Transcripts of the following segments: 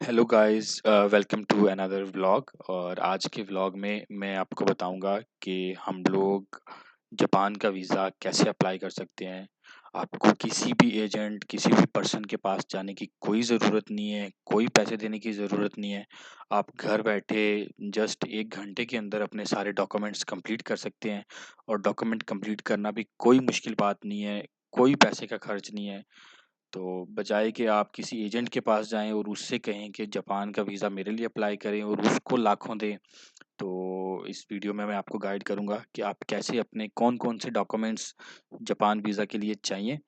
Hello guys, welcome to another vlog. और आज के व्लॉग में मैं आपको बताऊंगा कि हम लोग जापान का वीज़ा कैसे अप्लाई कर सकते हैं। आपको किसी भी एजेंट किसी भी पर्सन के पास जाने की कोई ज़रूरत नहीं है, कोई पैसे देने की ज़रूरत नहीं है। आप घर बैठे जस्ट 1 घंटे के अंदर अपने सारे डॉक्यूमेंट्स कंप्लीट कर सकते हैं। और डॉक्यूमेंट कंप्लीट करना भी कोई मुश्किल बात नहीं है, कोई पैसे का खर्च नहीं है। तो बजाय कि आप किसी एजेंट के पास जाएँ और उससे कहें कि जापान का वीज़ा मेरे लिए अप्लाई करें और उसको लाखों दें, तो इस वीडियो में मैं आपको गाइड करूँगा कि आप कैसे अपने कौन-कौन से डॉक्यूमेंट्स जापान वीज़ा के लिए चाहिए।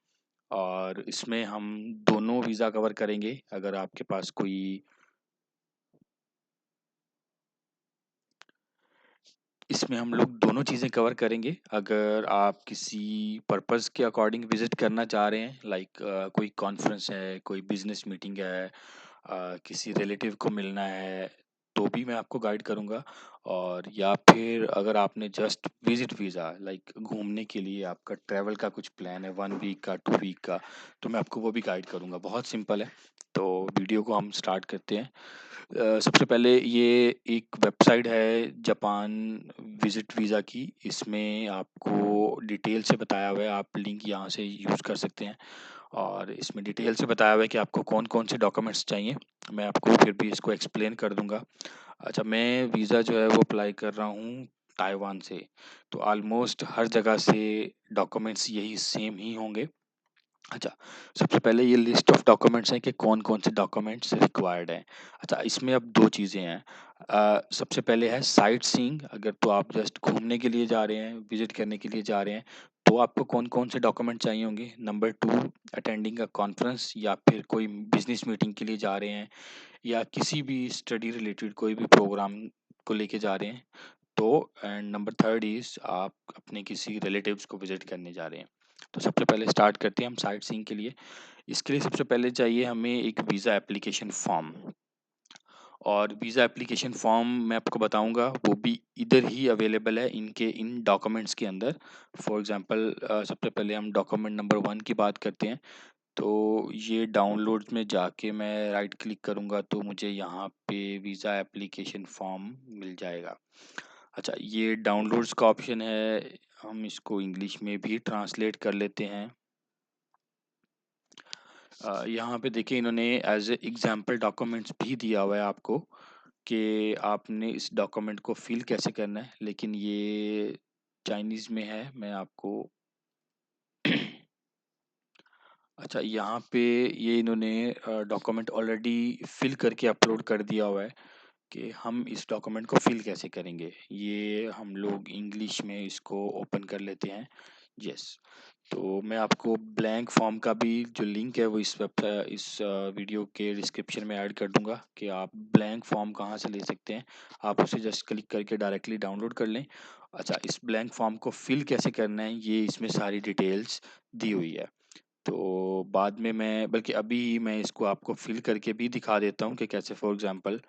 और इसमें हम दोनों वीज़ा कवर करेंगे। अगर आपके पास कोई इसमें हम लोग दोनों चीज़ें कवर करेंगे। अगर आप किसी पर्पज़ के अकॉर्डिंग विज़िट करना चाह रहे हैं, लाइक कोई कॉन्फ्रेंस है, कोई बिज़नेस मीटिंग है, किसी रिलेटिव को मिलना है, तो भी मैं आपको गाइड करूँगा। और या फिर अगर आपने जस्ट विज़िट वीज़ा लाइक घूमने के लिए आपका ट्रैवल का कुछ प्लान है 1 वीक का, 2 वीक का, तो मैं आपको वो भी गाइड करूँगा। बहुत सिंपल है। तो वीडियो को हम स्टार्ट करते हैं। सबसे पहले ये एक वेबसाइट है जापान विज़िट वीज़ा की। इसमें आपको डिटेल से बताया हुआ है, आप लिंक यहाँ से यूज़ कर सकते हैं। और इसमें डिटेल से बताया हुआ है कि आपको कौन-कौन से डॉक्यूमेंट्स चाहिए। मैं आपको फिर भी इसको एक्सप्लेन कर दूँगा। अच्छा, मैं वीज़ा जो है वो अप्लाई कर रहा हूँ ताइवान से, तो ऑलमोस्ट हर जगह से डॉक्यूमेंट्स यही सेम ही होंगे। अच्छा, सबसे पहले ये लिस्ट ऑफ डॉक्यूमेंट्स हैं कि कौन-कौन से डॉक्यूमेंट्स रिक्वायर्ड हैं। अच्छा, इसमें अब 2 चीज़ें हैं। सबसे पहले है साइट सीइंग। अगर तो आप जस्ट घूमने के लिए जा रहे हैं, विज़िट करने के लिए जा रहे हैं, तो आपको कौन-कौन से डॉक्यूमेंट चाहिए होंगे। नंबर 2, अटेंडिंग अ कॉन्फ्रेंस या फिर कोई बिज़नेस मीटिंग के लिए जा रहे हैं या किसी भी स्टडी रिलेटेड कोई भी प्रोग्राम को लेके जा रहे हैं। तो एंड नंबर 3 इज़ आप अपने किसी रिलेटिव्स को विज़िट करने जा रहे हैं। तो सबसे पहले स्टार्ट करते हैं हम साइट सीइंग के लिए। इसके लिए सबसे पहले चाहिए हमें एक वीज़ा एप्लीकेशन फॉर्म। और वीज़ा एप्लीकेशन फॉर्म मैं आपको बताऊँगा, वो भी इधर ही अवेलेबल है इनके इन डॉक्यूमेंट्स के अंदर। फॉर एग्ज़ाम्पल सबसे पहले हम डॉक्यूमेंट नंबर 1 की बात करते हैं। तो ये डाउनलोड्स में जाके मैं राइट क्लिक करूँगा तो मुझे यहाँ पे वीज़ा एप्लीकेशन फॉर्म मिल जाएगा। अच्छा, ये डाउनलोड्स का ऑप्शन है, हम इसको इंग्लिश में भी ट्रांसलेट कर लेते हैं। यहाँ पे देखिए इन्होंने एज़ ए एग्ज़ाम्पल डॉक्यूमेंट्स भी दिया हुआ है आपको कि आपने इस डॉक्यूमेंट को फ़िल कैसे करना है, लेकिन ये चाइनीज़ में है। मैं आपको अच्छा, यहाँ पे ये इन्होंने डॉक्यूमेंट ऑलरेडी फ़िल करके अपलोड कर दिया हुआ है कि हम इस डॉक्यूमेंट को फ़िल कैसे करेंगे। ये हम लोग इंग्लिश में इसको ओपन कर लेते हैं। यस, तो मैं आपको ब्लैंक फॉर्म का भी जो लिंक है वो इस वीडियो के डिस्क्रिप्शन में ऐड कर दूंगा कि आप ब्लैंक फॉर्म कहाँ से ले सकते हैं। आप उसे जस्ट क्लिक करके डायरेक्टली डाउनलोड कर लें। अच्छा, इस ब्लैंक फॉर्म को फिल कैसे करना है ये इसमें सारी डिटेल्स दी हुई है। तो बाद में मैं बल्कि अभी मैं इसको आपको फिल करके भी दिखा देता हूँ कि कैसे। फॉर एग्जांपल,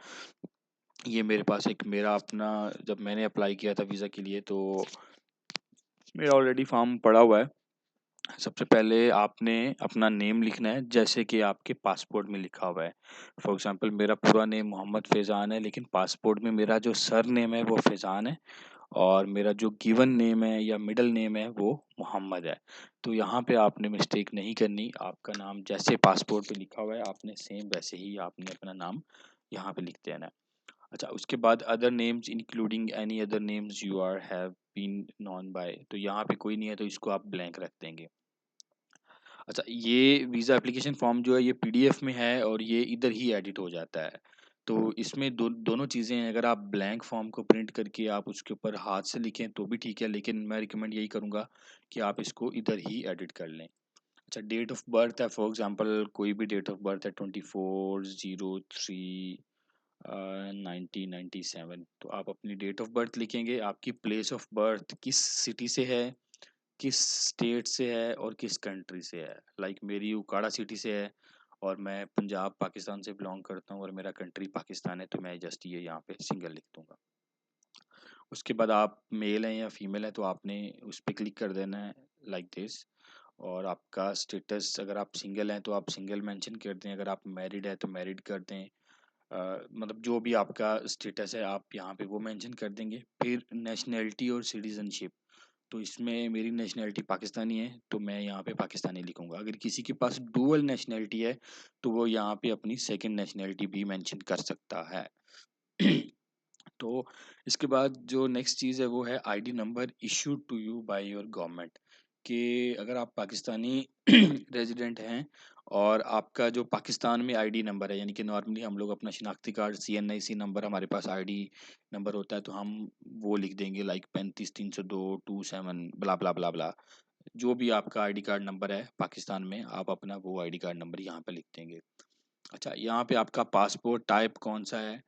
ये मेरे पास एक मेरा अपना, जब मैंने अप्लाई किया था वीज़ा के लिए, तो मेरा ऑलरेडी फॉर्म पड़ा हुआ है। सबसे पहले आपने अपना नेम लिखना है जैसे कि आपके पासपोर्ट में लिखा हुआ है। फॉर एग्जांपल, मेरा पूरा नेम मोहम्मद फैज़ान है, लेकिन पासपोर्ट में मेरा जो सर नेम है वो फैज़ान है और मेरा जो गिवन नेम है या मिडल नेम है वो मोहम्मद है। तो यहाँ पे आपने मिस्टेक नहीं करनी। आपका नाम जैसे पासपोर्ट पे लिखा हुआ है आपने सेम वैसे ही आपने अपना नाम यहाँ पे लिख देना है। अच्छा, उसके बाद other names including any other names you are have been known by, तो यहाँ पे कोई नहीं है तो इसको आप ब्लैंक रख देंगे। अच्छा, ये वीज़ा एप्लीकेशन फॉर्म जो है ये पीडीएफ में है और ये इधर ही एडिट हो जाता है। तो इसमें दोनों चीज़ें हैं। अगर आप ब्लैंक फॉर्म को प्रिंट करके आप उसके ऊपर हाथ से लिखें तो भी ठीक है, लेकिन मैं रिकमेंड यही करूँगा कि आप इसको इधर ही एडिट कर लें। अच्छा, डेट ऑफ बर्थ है, फॉर एग्जांपल कोई भी डेट ऑफ बर्थ है 24/03 1997, तो आप अपनी डेट ऑफ बर्थ लिखेंगे। आपकी प्लेस ऑफ बर्थ किस सिटी से है, किस स्टेट से है और किस कंट्री से है। लाइक मेरी उकाड़ा सिटी से है और मैं पंजाब पाकिस्तान से बिलोंग करता हूँ और मेरा कंट्री पाकिस्तान है, तो मैं जस्ट ये यहाँ पे सिंगल लिख दूंगा। उसके बाद आप मेल हैं या फीमेल हैं तो आपने उस पर क्लिक कर देना है लाइक दिस। और आपका स्टेटस, अगर आप सिंगल हैं तो आप सिंगल मेंशन कर दें, अगर आप मैरिड है तो मैरिड कर दें। मतलब जो भी आपका स्टेटस है आप यहाँ पे वो मेंशन कर देंगे। फिर नेशनैलिटी और सिटीज़नशिप, तो इसमें मेरी नेशनैलिटी पाकिस्तानी है तो मैं यहाँ पे पाकिस्तानी लिखूँगा। अगर किसी के पास डुअल नेशनैलिटी है तो वो यहाँ पे अपनी सेकंड नेशनैलिटी भी मेंशन कर सकता है। तो इसके बाद जो नेक्स्ट चीज़ है वो है ID number issued to you by your government, कि अगर आप पाकिस्तानी रेजिडेंट हैं और आपका जो पाकिस्तान में आईडी नंबर है, यानी कि नॉर्मली हम लोग अपना शिनाख्ती कार्ड सीएनआईसी नंबर, हमारे पास आईडी नंबर होता है तो हम वो लिख देंगे लाइक 35 302 27 ब्ला ब्ला ब्ला ब्ला। जो भी आपका आईडी कार्ड नंबर है पाकिस्तान में आप अपना वो आईडी कार्ड नंबर यहाँ पे लिख देंगे। अच्छा, यहाँ पे आपका पासपोर्ट टाइप कौन-सा है?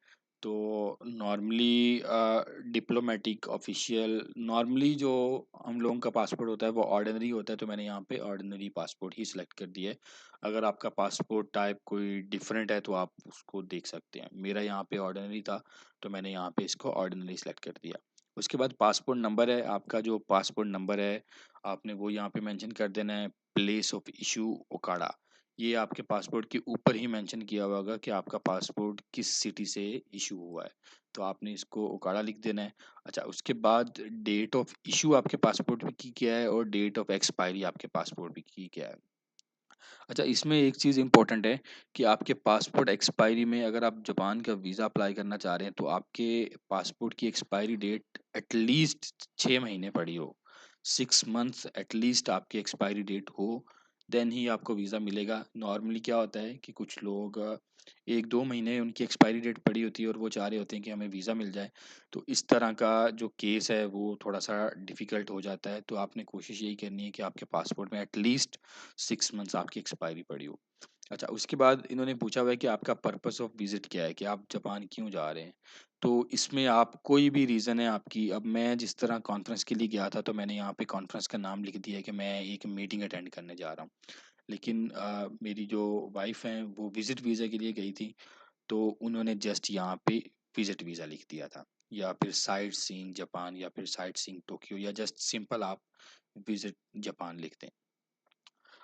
तो नॉर्मली डिप्लोमेटिक, ऑफ़िशियल, नॉर्मली जो हम लोगों का पासपोर्ट होता है वो ऑर्डिनरी होता है तो मैंने यहाँ पे ऑर्डिनरी पासपोर्ट ही सिलेक्ट कर दिया है। अगर आपका पासपोर्ट टाइप कोई डिफरेंट है तो आप उसको देख सकते हैं। मेरा यहाँ पे ऑर्डिनरी था तो मैंने यहाँ पे इसको ऑर्डिनरी सिलेक्ट कर दिया। उसके बाद पासपोर्ट नंबर है, आपका जो पासपोर्ट नंबर है आपने वो यहाँ पे मेंशन कर देना है। प्लेस ऑफ इश्यू ओकाड़ा, ये आपके पासपोर्ट के ऊपर ही मेंशन किया हुआ होगा कि आपका पासपोर्ट किस सिटी से इशू हुआ है, तो आपने इसको ओकाड़ा लिख देना है। अच्छा, उसके बाद डेट ऑफ इशू आपके पासपोर्ट की क्या है और डेट ऑफ एक्सपायरी आपके पासपोर्ट की क्या है। अच्छा, इसमें एक चीज़ इम्पोर्टेंट है कि आपके पासपोर्ट एक्सपायरी में अगर आप जापान का वीज़ा अप्लाई करना चाह रहे हैं तो आपके पासपोर्ट की एक्सपायरी डेट एटलीस्ट 6 महीने पड़ी हो, 6 मंथ्स एटलीस्ट आपकी एक्सपायरी डेट हो, देन ही आपको वीज़ा मिलेगा। नॉर्मली क्या होता है कि कुछ लोग 1-2 महीने उनकी एक्सपायरी डेट पड़ी होती है और वो चाह रहे होते हैं कि हमें वीज़ा मिल जाए, तो इस तरह का जो केस है वो थोड़ा सा डिफ़िकल्ट हो जाता है। तो आपने कोशिश यही करनी है कि आपके पासपोर्ट में एटलीस्ट 6 मंथ्स आपकी एक्सपायरी पड़ी हो। अच्छा, उसके बाद इन्होंने पूछा हुआ है कि आपका पर्पस ऑफ विजिट क्या है, कि आप जापान क्यों जा रहे हैं। तो इसमें आप कोई भी रीज़न है आपकी, अब मैं जिस तरह कॉन्फ्रेंस के लिए गया था तो मैंने यहाँ पे कॉन्फ्रेंस का नाम लिख दिया है कि मैं एक मीटिंग अटेंड करने जा रहा हूँ। लेकिन मेरी जो वाइफ़ हैं वो विजिट वीज़ा के लिए गई थी, तो उन्होंने जस्ट यहाँ पे विजिट वीज़ा लिख दिया था, या फिर साइट सीइंग जापान या फिर साइट सीइंग टोक्यो, या जस्ट सिंपल आप विजिट जापान लिख दें।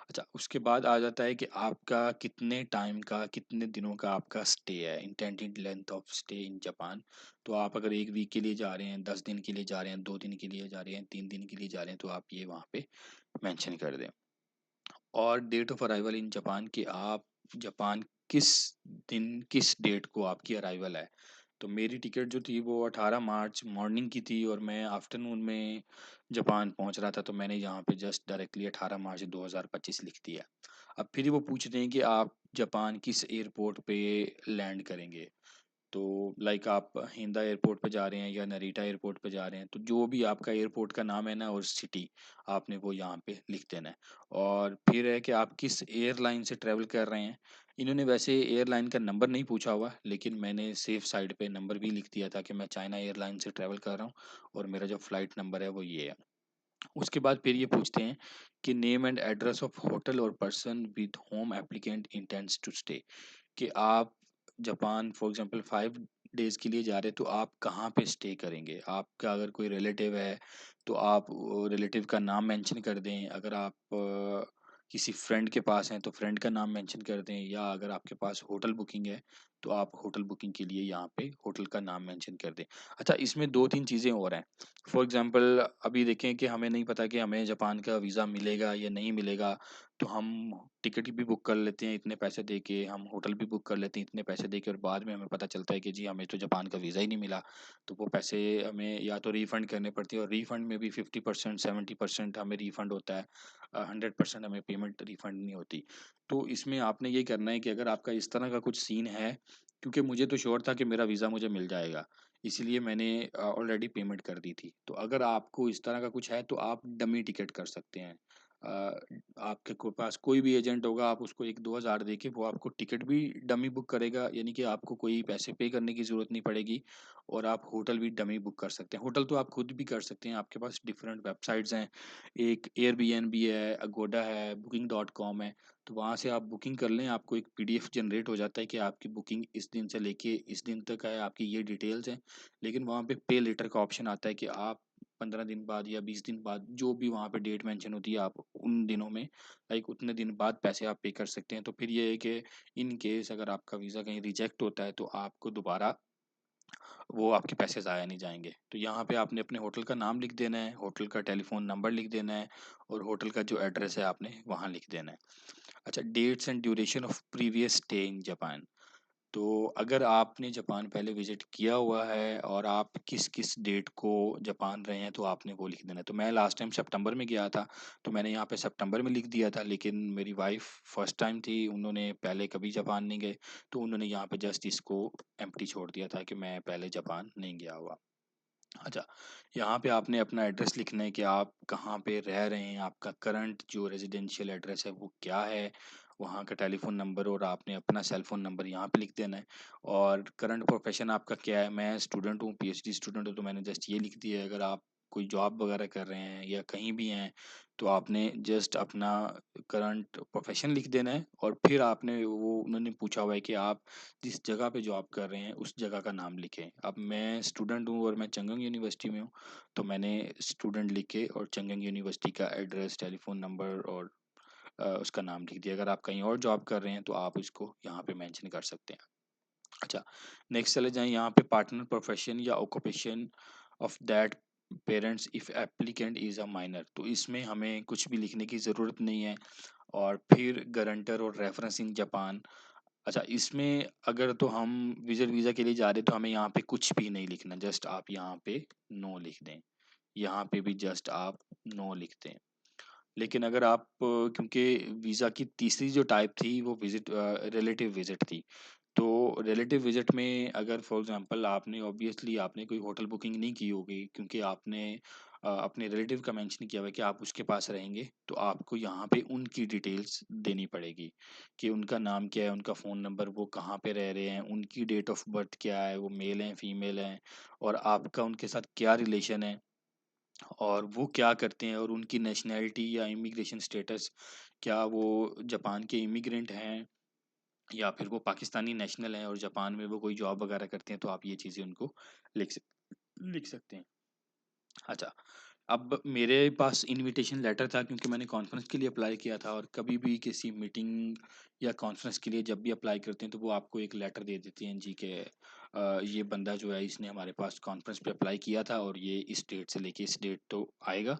अच्छा, उसके बाद आ जाता है कि आपका कितने टाइम का, कितने दिनों का आपका स्टे है, intended length of stay in Japan. तो आप अगर 1 वीक के लिए जा रहे हैं, 10 दिन के लिए जा रहे हैं, 2 दिन के लिए जा रहे हैं, 3 दिन के लिए जा रहे हैं, तो आप ये वहाँ पे मेंशन कर दें। और date of arrival in Japan, कि आप जापान किस दिन, किस डेट को आपकी अराइवल है। तो मेरी टिकट जो थी वो 18 मार्च मॉर्निंग की थी और मैं आफ्टरनून में जापान पहुंच रहा था, तो मैंने यहाँ पे जस्ट डायरेक्टली 18 मार्च 2025 लिख दिया। अब फिर वो पूछते हैं कि आप जापान किस एयरपोर्ट पे लैंड करेंगे। तो लाइक आप हिंदा एयरपोर्ट पे जा रहे हैं या नरीटा एयरपोर्ट पे जा रहे हैं, तो जो भी आपका एयरपोर्ट का नाम है ना और सिटी, आपने वो यहाँ पे लिख देना है। और फिर है कि आप किस एयरलाइन से ट्रैवल कर रहे हैं। इन्होंने वैसे एयरलाइन का नंबर नहीं पूछा हुआ, लेकिन मैंने सेफ साइड पे नंबर भी लिख दिया था कि मैं चाइना एयरलाइन से ट्रैवल कर रहा हूँ और मेरा जो फ्लाइट नंबर है वो ये है। उसके बाद फिर ये पूछते हैं कि name and address of hotel और person with whom applicant intends to stay, कि आप जापान फॉर एग्जांपल 5 डेज़ के लिए जा रहे हैं तो आप कहाँ पे स्टे करेंगे। आपका अगर कोई रिलेटिव है तो आप रिलेटिव का नाम मेंशन कर दें। अगर आप किसी फ्रेंड के पास हैं तो फ्रेंड का नाम मेंशन कर दें, या अगर आपके पास होटल बुकिंग है तो आप होटल बुकिंग के लिए यहाँ पे होटल का नाम मेंशन कर दें। अच्छा, इसमें 2-3 चीज़ें और हैं। फॉर एग्जांपल अभी देखें कि हमें नहीं पता कि हमें जापान का वीज़ा मिलेगा या नहीं मिलेगा, तो हम टिकट भी बुक कर लेते हैं इतने पैसे दे के, हम होटल भी बुक कर लेते हैं इतने पैसे दे के, और बाद में हमें पता चलता है कि जी हमें तो जापान का वीज़ा ही नहीं मिला। तो वो पैसे हमें या तो रिफ़ंड करने पड़ते हैं, और रिफ़ंड में भी 50% 70% हमें रिफ़ंड होता है, 100% हमें पेमेंट रिफ़ंड नहीं होती। तो इसमें आपने ये करना है कि अगर आपका इस तरह का कुछ सीन है, क्योंकि मुझे तो श्योर था कि मेरा वीज़ा मुझे मिल जाएगा, इसीलिए मैंने ऑलरेडी पेमेंट कर दी थी। तो अगर आपको इस तरह का कुछ है तो आप डमी टिकट कर सकते हैं। अ, आपके पास कोई भी एजेंट होगा, आप उसको 1-2 हज़ार दे के वो आपको टिकट भी डमी बुक करेगा, यानी कि आपको कोई पैसे पे करने की ज़रूरत नहीं पड़ेगी, और आप होटल भी डमी बुक कर सकते हैं। होटल तो आप खुद भी कर सकते हैं, आपके पास डिफरेंट वेबसाइट्स हैं, एक एयरबीएनबी है, अगोडा है, बुकिंग डॉट कॉम है, तो वहाँ से आप बुकिंग कर लें, आपको एक पीडीएफ जनरेट हो जाता है कि आपकी बुकिंग इस दिन से लेके इस दिन तक है, आपकी ये डिटेल्स हैं। लेकिन वहाँ पे पे लेटर का ऑप्शन आता है कि आप 15 दिन बाद या 20 दिन बाद, जो भी वहाँ पे डेट मेंशन होती है, आप उन दिनों में लाइक उतने दिन बाद पैसे आप पे कर सकते हैं। तो फिर ये है कि इन केस अगर आपका वीज़ा कहीं रिजेक्ट होता है तो आपको दोबारा वो आपके पैसे ज़ाया नहीं जाएँगे। तो यहाँ पे आपने अपने होटल का नाम लिख देना है, होटल का टेलीफ़ोन नंबर लिख देना है और होटल का जो एड्रेस है आपने वहाँ लिख देना है। अच्छा, dates and duration of previous stay in Japan. तो अगर आपने जापान पहले विज़िट किया हुआ है और आप किस-किस डेट को जापान रहे हैं, तो आपने वो लिख देना है। तो मैं लास्ट टाइम सितंबर में गया था, तो मैंने यहाँ पे सितंबर में लिख दिया था, लेकिन मेरी वाइफ़ फर्स्ट टाइम थी, उन्होंने पहले कभी जापान नहीं गए, तो उन्होंने यहाँ पे जस्ट इसको एम्प्टी छोड़ दिया था कि मैं पहले जापान नहीं गया हुआ। अच्छा, यहाँ पे आपने अपना एड्रेस लिखना है कि आप कहाँ पे रह रहे हैं, आपका करंट जो रेज़िडेंशियल एड्रेस है वो क्या है, वहाँ का टेलीफ़ोन नंबर और आपने अपना सेल फ़ोन नंबर यहाँ पे लिख देना है। और करंट प्रोफ़ेशन आपका क्या है, मैं स्टूडेंट हूँ, पीएचडी स्टूडेंट हूँ, तो मैंने जस्ट ये लिख दिया है। अगर आप कोई जॉब वगैरह कर रहे हैं या कहीं भी हैं, तो आपने जस्ट अपना करंट प्रोफ़ेशन लिख देना है और फिर आपने वो उन्होंने पूछा हुआ है कि आप जिस जगह पे जॉब कर रहे हैं, उस जगह का नाम लिखें। अब मैं स्टूडेंट हूँ और मैं चंगंग यूनिवर्सिटी में हूँ, तो मैंने स्टूडेंट लिख के और चंगंग यूनिवर्सिटी का एड्रेस, टेलीफ़ोन नंबर और उसका नाम लिख दिया। अगर आप कहीं और जॉब कर रहे हैं, तो आप इसको यहाँ पे मेंशन कर सकते हैं। अच्छा, नेक्स्ट चले जाएँ यहाँ पे पार्टनर प्रोफ़ेशन या occupation of that parents if applicant is a minor. तो इसमें हमें कुछ भी लिखने की ज़रूरत नहीं है। और फिर गारंटर और रेफ़रेंस इन जापान। अच्छा, इसमें अगर तो हम विज़िट वीज़ा के लिए जा रहे हैं, तो हमें यहाँ पे कुछ भी नहीं लिखना, जस्ट आप यहाँ पे नो लिख दें। यहाँ पे भी जस्ट आप नो लिख दें। लेकिन अगर आप क्योंकि वीज़ा की तीसरी जो टाइप थी वो रिलेटिव विज़िट थी। तो रिलेटिव विज़िट में अगर फॉर एग्ज़ाम्पल आपने ऑब्वियसली आपने कोई होटल बुकिंग नहीं की होगी क्योंकि आपने अपने रिलेटिव का मेंशन किया हुआ है कि आप उसके पास रहेंगे, तो आपको यहाँ पे उनकी डिटेल्स देनी पड़ेगी कि उनका नाम क्या है, उनका फ़ोन नंबर, वो कहाँ पे रह रहे हैं, उनकी डेट ऑफ़ बर्थ क्या है, वो मेल हैं, फीमेल हैं और आपका उनके साथ क्या रिलेशन है और वो क्या करते हैं और उनकी नेशनैलिटी या इमिग्रेशन स्टेटस, क्या वो जापान के इमिग्रेंट हैं या फिर वो पाकिस्तानी नेशनल हैं और जापान में वो कोई जॉब वगैरह करते हैं, तो आप ये चीज़ें उनको लिख सक लिख सकते हैं। अच्छा, अब मेरे पास इन्विटेशन लेटर था क्योंकि मैंने कॉन्फ्रेंस के लिए अप्लाई किया था और कभी भी किसी मीटिंग या कॉन्फ्रेंस के लिए जब भी अप्लाई करते हैं तो वो आपको एक लेटर दे देती हैं जी के ये बंदा जो है इसने हमारे पास कॉन्फ्रेंस पे अप्लाई किया था और ये इस डेट से लेके इस डेट तो आएगा।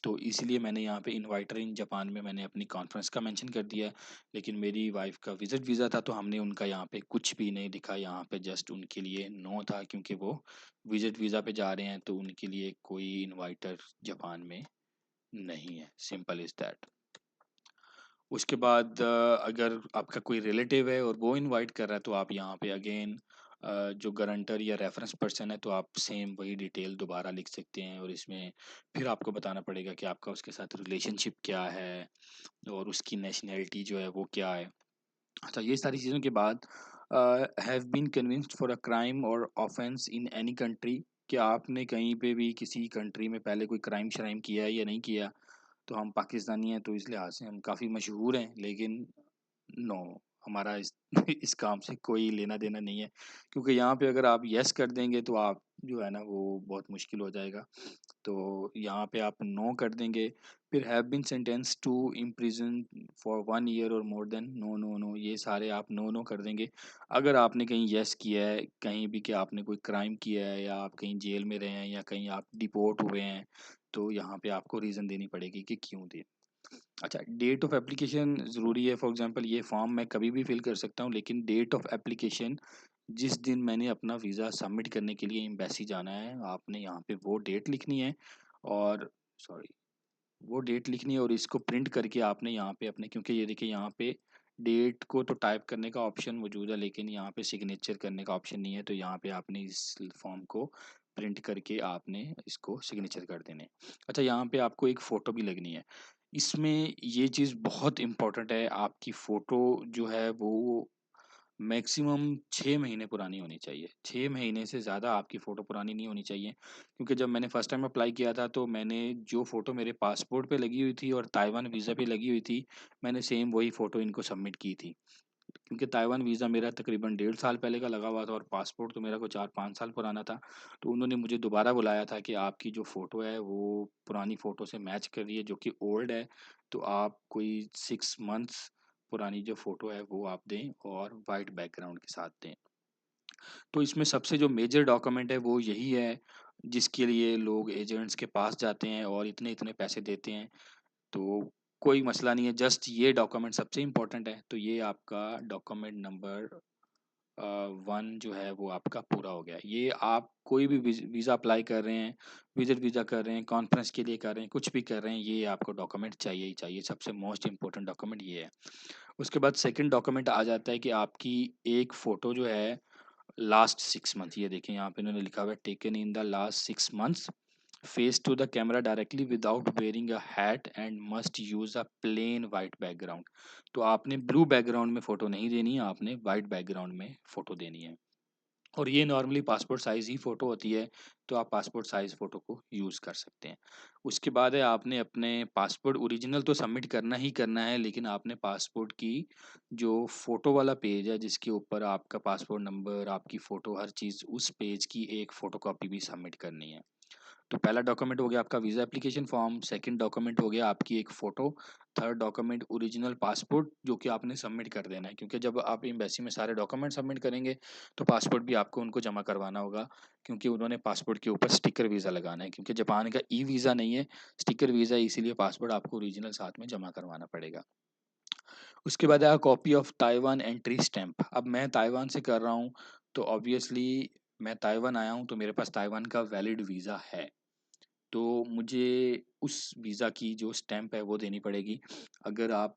तो इसलिए मैंने यहाँ पे इन्वाइटर इन जापान में मैंने अपनी कॉन्फ्रेंस का मेंशन कर दिया है। लेकिन मेरी वाइफ़ का विज़िट वीज़ा था तो हमने उनका यहाँ पे कुछ भी नहीं लिखा, यहाँ पे जस्ट उनके लिए नो था क्योंकि वो विज़िट वीज़ा पे जा रहे हैं तो उनके लिए कोई इनवाइटर जापान में नहीं है, सिंपल इज़ दैट। उसके बाद अगर आपका कोई रिलेटिव है और वो इनवाइट कर रहा है तो आप यहाँ पे अगेन जो गारंटर या रेफरेंस पर्सन है तो आप सेम वही डिटेल दोबारा लिख सकते हैं और इसमें फिर आपको बताना पड़ेगा कि आपका उसके साथ रिलेशनशिप क्या है और उसकी नेशनैलिटी जो है वो क्या है। अच्छा, ये सारी चीज़ों के बाद have been convinced for a crime और ऑफेंस इन एनी कंट्री, क्या आपने कहीं पे भी किसी कंट्री में पहले कोई क्राइम श्राइम किया है या नहीं किया? तो हम पाकिस्तानी हैं तो इस लिहाज से हम काफ़ी मशहूर हैं, लेकिन नो, हमारा इस इस काम से कोई लेना-देना नहीं है। क्योंकि यहाँ पे अगर आप येस कर देंगे तो आप जो है ना वो बहुत मुश्किल हो जाएगा। तो यहाँ पे आप नो कर देंगे, फिर have been sentenced to imprison for 1 year और more than, no, no, no, ये सारे आप नो, नो कर देंगे। अगर आपने कहीं येस किया है, कहीं भी कि आपने कोई क्राइम किया है या आप कहीं जेल में रहे हैं या कहीं आप डिपोर्ट हुए हैं, तो यहाँ पे आपको रीज़न देनी पड़ेगी कि क्यों थे। अच्छा, डेट ऑफ एप्लीकेशन ज़रूरी है, फॉर एग्ज़ाम्पल ये फॉर्म मैं कभी भी फिल कर सकता हूँ, लेकिन डेट ऑफ एप्लीकेशन जिस दिन मैंने अपना वीज़ा सबमिट करने के लिए एम्बेसी जाना है, आपने यहाँ पे वो डेट लिखनी है और सॉरी वो डेट लिखनी है और इसको प्रिंट करके आपने यहाँ पे अपने, क्योंकि ये देखिए यहाँ पे डेट को तो टाइप करने का ऑप्शन मौजूद है, लेकिन यहाँ पे सिग्नेचर करने का ऑप्शन नहीं है, तो यहाँ पे आपने इस फॉर्म को प्रिंट करके आपने इसको सिग्नेचर कर देने। अच्छा, यहाँ पे आपको एक फ़ोटो भी लगनी है। इसमें ये चीज़ बहुत इम्पोर्टेंट है, आपकी फ़ोटो जो है वो मैक्सिमम 6 महीने पुरानी होनी चाहिए। 6 महीने से ज़्यादा आपकी फ़ोटो पुरानी नहीं होनी चाहिए, क्योंकि जब मैंने फर्स्ट टाइम अप्लाई किया था तो मैंने जो फ़ोटो मेरे पासपोर्ट पे लगी हुई थी और ताइवान वीज़ा पे लगी हुई थी, मैंने सेम वही फ़ोटो इनको सबमिट की थी। क्योंकि ताइवान वीज़ा मेरा तकरीबन 1.5 साल पहले का लगा हुआ था और पासपोर्ट तो मेरा कोई 4-5 साल पुराना था। तो उन्होंने मुझे दोबारा बुलाया था कि आपकी जो फ़ोटो है वो पुरानी फ़ोटो से मैच कर रही है जो कि ओल्ड है, तो आप कोई 6 मंथ्स पुरानी जो फ़ोटो है वो आप दें और वाइट बैकग्राउंड के साथ दें। तो इसमें सबसे जो मेजर डॉक्यूमेंट है वो यही है, जिसके लिए लोग एजेंट्स के पास जाते हैं और इतने-इतने पैसे देते हैं। तो कोई मसला नहीं है, जस्ट ये डॉक्यूमेंट सबसे इम्पोर्टेंट है। तो ये आपका डॉक्यूमेंट नंबर 1 जो है वो आपका पूरा हो गया। ये आप कोई भी वीज़ा अप्लाई कर रहे हैं, विज़िट वीज़ा कर रहे हैं, कॉन्फ्रेंस के लिए कर रहे हैं, कुछ भी कर रहे हैं, ये आपको डॉक्यूमेंट चाहिए ही चाहिए। सबसे मोस्ट इम्पोर्टेंट डॉक्यूमेंट ये है। उसके बाद सेकंड डॉक्यूमेंट आ जाता है कि आपकी एक फ़ोटो जो है लास्ट 6 मंथ, ये देखें यहाँ पे इन्होंने लिखा हुआ है taken in the last 6 months, face to the camera directly without wearing a hat and must use a plain white background. तो आपने ब्लू बैकग्राउंड में फ़ोटो नहीं देनी है, आपने वाइट बैकग्राउंड में फ़ोटो देनी है। और ये नॉर्मली पासपोर्ट साइज़ ही फ़ोटो होती है, तो आप पासपोर्ट साइज़ फ़ोटो को यूज़ कर सकते हैं। उसके बाद है आपने अपने पासपोर्ट ओरिजिनल तो सबमिट करना ही करना है, लेकिन आपने पासपोर्ट की जो फ़ोटो वाला पेज है, जिसके ऊपर आपका पासपोर्ट नंबर, आपकी फ़ोटो, हर चीज़, उस पेज की एक फ़ोटोकॉपी भी सबमिट करनी है। तो पहला डॉक्यूमेंट हो गया आपका visa application form, second document हो गया आपकी एक photo, third document original passport जो कि आपने सबमिट कर देना है, क्योंकि जब आप एम्बेसी में सारे डॉक्यूमेंट सबमिट करेंगे तो पासपोर्ट भी आपको उनको जमा करवाना होगा, क्योंकि उन्होंने पासपोर्ट के ऊपर स्टिकर वीज़ा लगाना है, क्योंकि जापान का ई वीज़ा नहीं है, स्टिकर वीज़ा है, इसीलिए पासपोर्ट आपको ओरिजिनल साथ में जमा करवाना पड़ेगा। उसके बाद आया copy of Taiwan entry stamp. अब मैं ताइवान से कर रहा हूँ, तो ऑब्वियसली मैं ताइवान आया हूँ तो मेरे पास ताइवान का वैलिड वीज़ा है। तो मुझे उस वीज़ा की जो स्टैम्प है वो देनी पड़ेगी। अगर आप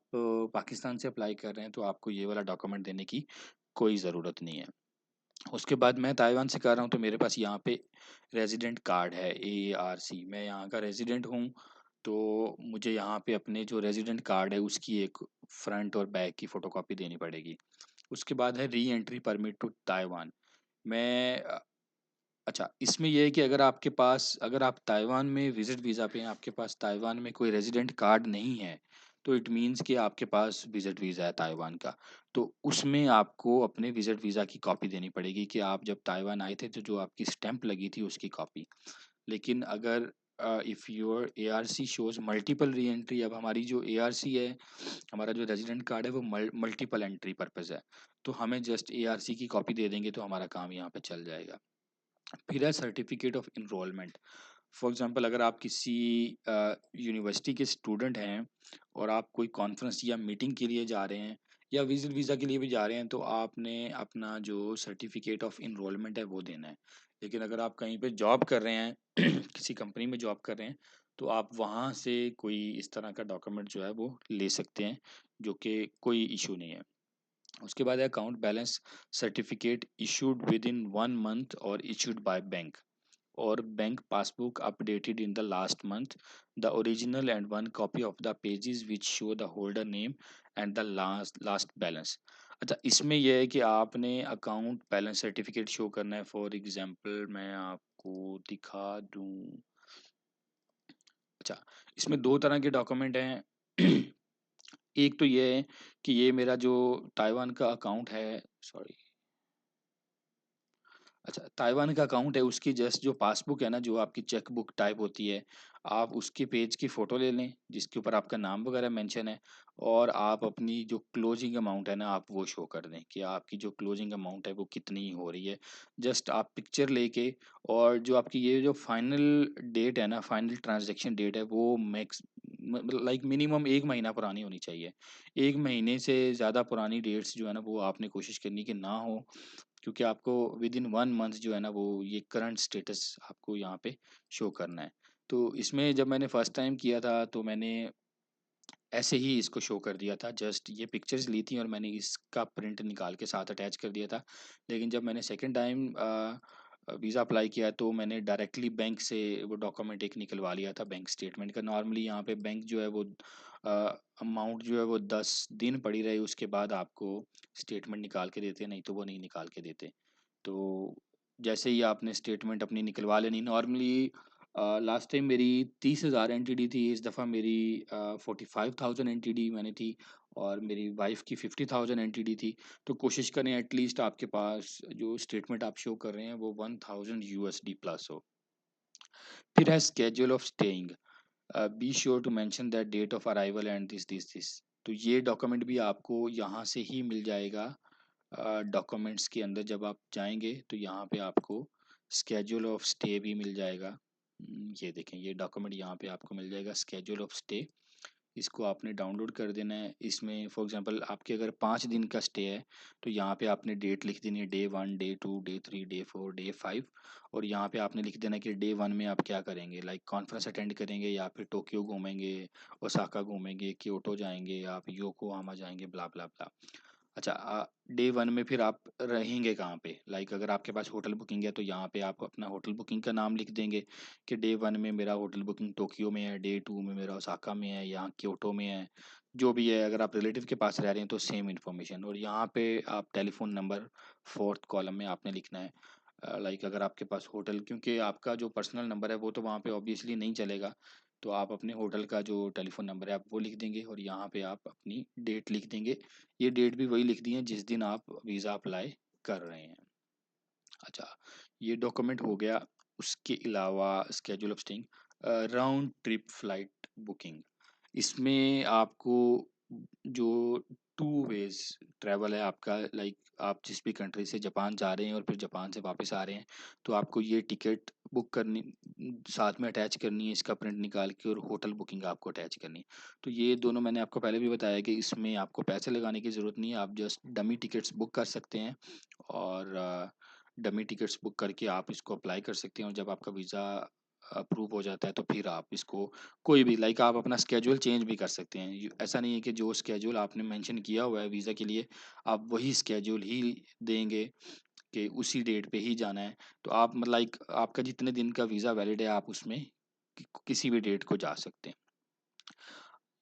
पाकिस्तान से अप्लाई कर रहे हैं तो आपको ये वाला डॉक्यूमेंट देने की कोई ज़रूरत नहीं है। उसके बाद मैं ताइवान से कर रहा हूँ तो मेरे पास यहाँ पे रेज़िडेंट कार्ड है, AARC, मैं यहाँ का रेज़िडेंट हूँ, तो मुझे यहाँ पे अपने जो रेज़िडेंट कार्ड है उसकी एक फ्रंट और बैक की फ़ोटोकॉपी देनी पड़ेगी। उसके बाद है re entry permit to Taiwan. मैं अच्छा, इसमें ये है कि अगर आप ताइवान में विज़िट वीज़ा पे हैं, आपके पास ताइवान में कोई रेज़िडेंट कार्ड नहीं है, तो इट मीन्स कि आपके पास विज़िट वीज़ा है ताइवान का। तो उसमें आपको अपने विज़िट वीज़ा की कॉपी देनी पड़ेगी कि आप जब ताइवान आए थे तो जो आपकी स्टैम्प लगी थी उसकी कॉपी। लेकिन अगर if your ARC shows multiple re-entry, अब हमारी जो ARC है, हमारा जो रेज़िडेंट कार्ड है वो मल्टीपल एंट्री पर्पज़ है। तो हमें जस्ट ARC की कॉपी दे देंगे तो हमारा काम यहाँ पे चल जाएगा। फिर है certificate of enrolment. For example अगर आप किसी यूनिवर्सिटी के स्टूडेंट हैं और आप कोई कॉन्फ्रेंस या मीटिंग के लिए जा रहे हैं या विजिट वीज़ा के लिए भी जा रहे हैं, तो आपने अपना जो सर्टिफिकेट ऑफ इनरोलमेंट है वो देना है। लेकिन अगर आप कहीं पे जॉब कर रहे हैं किसी कंपनी में जॉब कर रहे हैं, तो आप वहाँ से कोई इस तरह का डॉक्यूमेंट जो है वो ले सकते हैं, जो कि कोई इशू नहीं है। उसके बाद है account balance certificate issued with in 1 month और इशूड बाय बैंक, और bank passbook updated in the last month, the original and one copy of the pages which show the holder name and the last last balance. अच्छा, इसमें यह है कि आपने account balance certificate show करना है। For example मैं आपको दिखा दूं। अच्छा, इसमें दो तरह के डॉक्यूमेंट हैं। एक तो ये है कि ये मेरा जो ताइवान का अकाउंट है, सॉरी, अच्छा, ताइवान का अकाउंट है, उसकी जस्ट जो पासबुक है ना, जो आपकी चेक बुक टाइप होती है, आप उसके पेज की फ़ोटो ले लें, जिसके ऊपर आपका नाम वगैरह मेंशन है, और आप अपनी जो क्लोजिंग अमाउंट है ना, आप वो शो कर दें कि आपकी जो क्लोजिंग अमाउंट है, वो कितनी हो रही है। जस्ट आप पिक्चर लेके, और जो आपकी ये जो फाइनल डेट है ना, फाइनल ट्रांज़ैक्शन डेट है, वो मैक्स म लाइक मिनिमम 1 महीना पुरानी होनी चाहिए। 1 महीने से ज़्यादा पुरानी डेट्स जो है ना, वो आपने कोशिश करनी कि ना हो, क्योंकि आपको विद इन 1 मंथ जो है ना वो ये करंट स्टेटस आपको यहाँ पे शो करना है। तो इसमें जब मैंने फर्स्ट टाइम किया था तो मैंने ऐसे ही इसको शो कर दिया था, जस्ट ये पिक्चर्स ली थी और मैंने इसका प्रिंट निकाल के साथ अटैच कर दिया था। लेकिन जब मैंने सेकंड टाइम वीज़ा अप्लाई किया तो मैंने डायरेक्टली बैंक से वो डॉक्यूमेंट एक निकलवा लिया था बैंक स्टेटमेंट का। नॉर्मली यहाँ पे बैंक जो है वो अमाउंट जो है वो 10 दिन पड़ी रहे उसके बाद आपको स्टेटमेंट निकाल के देते हैं, नहीं तो वो नहीं निकाल के देते। तो जैसे ही आपने स्टेटमेंट अपनी निकलवा लेनी नॉर्मली, लास्ट टाइम मेरी 30,000 एनटीडी थी, इस दफ़ा मेरी 45,000 एनटीडी मैंने थी, और मेरी वाइफ की 50,000 एनटीडी थी। तो कोशिश करें एटलीस्ट आपके पास जो स्टेटमेंट आप शो कर रहे हैं वो 1000 यूएसडी प्लस हो। फिर है schedule of staying. Be sure to mention that date of arrival and this. तो ये डॉक्यूमेंट भी आपको यहाँ से ही मिल जाएगा। डॉक्यूमेंट्स के अंदर जब आप जाएंगे तो यहाँ पे आपको स्केड्यूल ऑफ स्टे भी मिल जाएगा। ये देखें, ये डॉक्यूमेंट यहाँ पे आपको मिल जाएगा, स्केड्यूल ऑफ स्टे। इसको आपने डाउनलोड कर देना है। इसमें फॉर एग्जांपल आपके अगर 5 दिन का स्टे है तो यहाँ पे आपने डेट लिख देनी है, day 1, day 2, day 3, day 4, day 5। और यहाँ पे आपने लिख देना है कि डे 1 में आप क्या करेंगे, लाइक कॉन्फ्रेंस अटेंड करेंगे या फिर टोक्यो घूमेंगे, ओसाका घूमेंगे, क्योटो जाएंगे, आप योकोहामा जाएंगे, ब्ला ब्ला ब्ला। अच्छा, डे 1 में फिर आप रहेंगे कहाँ पे, लाइक अगर आपके पास होटल बुकिंग है तो यहाँ पे आप अपना होटल बुकिंग का नाम लिख देंगे कि डे 1 में मेरा होटल बुकिंग टोक्यो में है, डे 2 में मेरा ओसाका में है या क्योटो में है, जो भी है। अगर आप रिलेटिव के पास रह रहे हैं तो सेम इन्फॉर्मेशन। और यहाँ पे आप टेलीफोन नंबर 4th कॉलम में आपने लिखना है। लाइक अगर आपके पास होटल, क्योंकि आपका जो पर्सनल नंबर है वो तो वहाँ पे ऑब्वियसली नहीं चलेगा, तो आप अपने होटल का जो टेलीफोन नंबर है आप वो लिख देंगे और यहाँ पे आप अपनी डेट लिख देंगे। ये डेट भी वही लिख दी है जिस दिन आप वीज़ा अप्लाई कर रहे हैं। अच्छा, ये डॉक्यूमेंट हो गया। उसके अलावा schedule of staying, round trip flight booking. इसमें आपको जो टू वेज ट्रैवल है आपका, लाइक आप जिस भी कंट्री से जापान जा रहे हैं और फिर जापान से वापस आ रहे हैं, तो आपको ये टिकट बुक करनी, साथ में अटैच करनी है, इसका प्रिंट निकाल के, और होटल बुकिंग आपको अटैच करनी है। तो ये दोनों मैंने आपको पहले भी बताया कि इसमें आपको पैसे लगाने की ज़रूरत नहीं है, आप जस्ट डमी टिकट्स बुक कर सकते हैं। और डमी टिकट्स बुक करके आप इसको अप्लाई कर सकते हैं, और जब आपका वीज़ा अप्रूव हो जाता है तो फिर आप इसको कोई भी, लाइक आप अपना स्केड्यूल चेंज भी कर सकते हैं। ऐसा नहीं है कि जो स्केड्यूल आपने मेंशन किया हुआ है वीज़ा के लिए आप वही स्केड्यूल ही देंगे कि उसी डेट पे ही जाना है। तो आप लाइक आपका जितने दिन का वीज़ा वैलिड है आप उसमें किसी भी डेट को जा सकते हैं।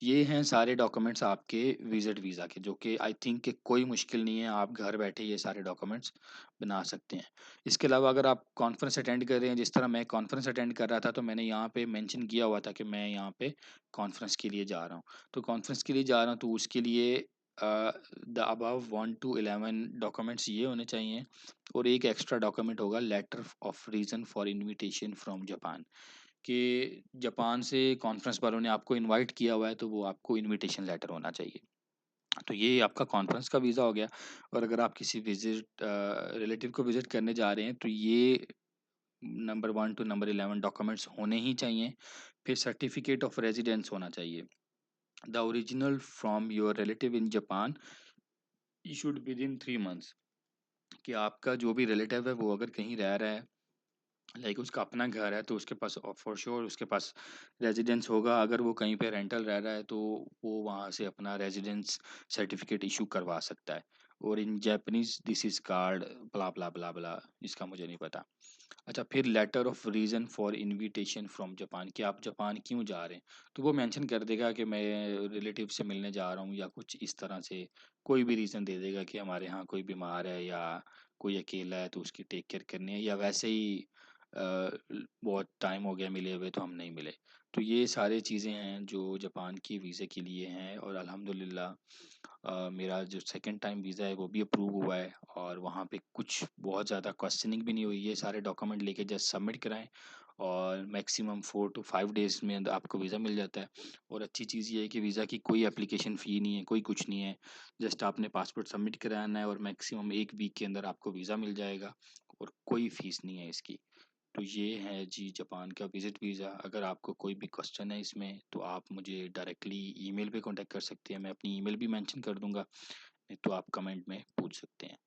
ये हैं सारे डॉक्यूमेंट्स आपके विजिट वीज़ा के, जो कि आई थिंक कि कोई मुश्किल नहीं है, आप घर बैठे ये सारे डॉक्यूमेंट्स बना सकते हैं। इसके अलावा अगर आप कॉन्फ्रेंस अटेंड कर रहे हैं, जिस तरह मैं कॉन्फ्रेंस अटेंड कर रहा था, तो मैंने यहाँ पे मेंशन किया हुआ था कि मैं यहाँ पे कॉन्फ्रेंस के लिए जा रहा हूँ। तो कॉन्फ्रेंस के लिए जा रहा हूँ तो उसके लिए द अबव 1 to 11 डॉक्यूमेंट्स ये होने चाहिए, और एक एक्स्ट्रा डॉक्यूमेंट होगा, letter of reason for invitation from Japan, कि जापान से कॉन्फ्रेंस वालों ने आपको इनवाइट किया हुआ है तो वो आपको इनविटेशन लेटर होना चाहिए। तो ये आपका कॉन्फ्रेंस का वीज़ा हो गया। और अगर आप किसी रिलेटिव को विजिट करने जा रहे हैं तो ये नंबर 1 टू नंबर 11 डॉक्यूमेंट्स होने ही चाहिए। फिर सर्टिफिकेट ऑफ रेजिडेंस होना चाहिए, the original from your relative in Japan issued with in 3 months. कि आपका जो भी रिलेटिव है वो अगर कहीं रह रहा है, लाइक उसका अपना घर है, तो उसके पास फॉर श्योर उसके पास रेजिडेंस होगा। अगर वो कहीं पे रेंटल रह रहा है तो वो वहाँ से अपना रेजिडेंस सर्टिफिकेट इशू करवा सकता है। और in Japanese this is card bla bla bla bla, इसका मुझे नहीं पता। अच्छा, फिर letter of reason for invitation from Japan, कि आप जापान क्यों जा रहे हैं, तो वो मेंशन कर देगा कि मैं रिलेटिव से मिलने जा रहा हूँ या कुछ इस तरह से, कोई भी रीज़न दे देगा कि हमारे यहाँ कोई बीमार है या कोई अकेला है तो उसकी टेक केयर करनी है, या वैसे ही बहुत टाइम हो गया मिले हुए तो हम नहीं मिले। तो ये सारी चीज़ें हैं जो जापान की वीज़े के लिए हैं, और अल्हम्दुलिल्लाह मेरा जो सेकंड टाइम वीज़ा है वो भी अप्रूव हुआ है, और वहाँ पे कुछ बहुत ज़्यादा क्वेश्चनिंग भी नहीं हुई। ये सारे डॉक्यूमेंट लेके जस्ट सबमिट कराएं और मैक्सिमम 4 to 5 डेज़ में आपको वीज़ा मिल जाता है। और अच्छी चीज़ ये है कि वीज़ा की कोई एप्लीकेशन फ़ी नहीं है, कोई कुछ नहीं है, जस्ट आपने पासपोर्ट सबमिट कराना है और मैक्सिमम 1 वीक के अंदर आपको वीज़ा मिल जाएगा, और कोई फ़ीस नहीं है इसकी। तो ये है जी जापान का विज़िट वीज़ा। अगर आपको कोई भी क्वेश्चन है इसमें तो आप मुझे डायरेक्टली ईमेल पे कांटेक्ट कर सकते हैं, मैं अपनी ईमेल भी मेंशन कर दूंगा, नहीं तो आप कमेंट में पूछ सकते हैं।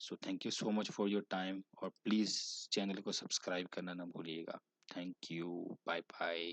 So thank you so much for your time, और प्लीज़ चैनल को सब्सक्राइब करना ना भूलिएगा। Thank you, bye bye.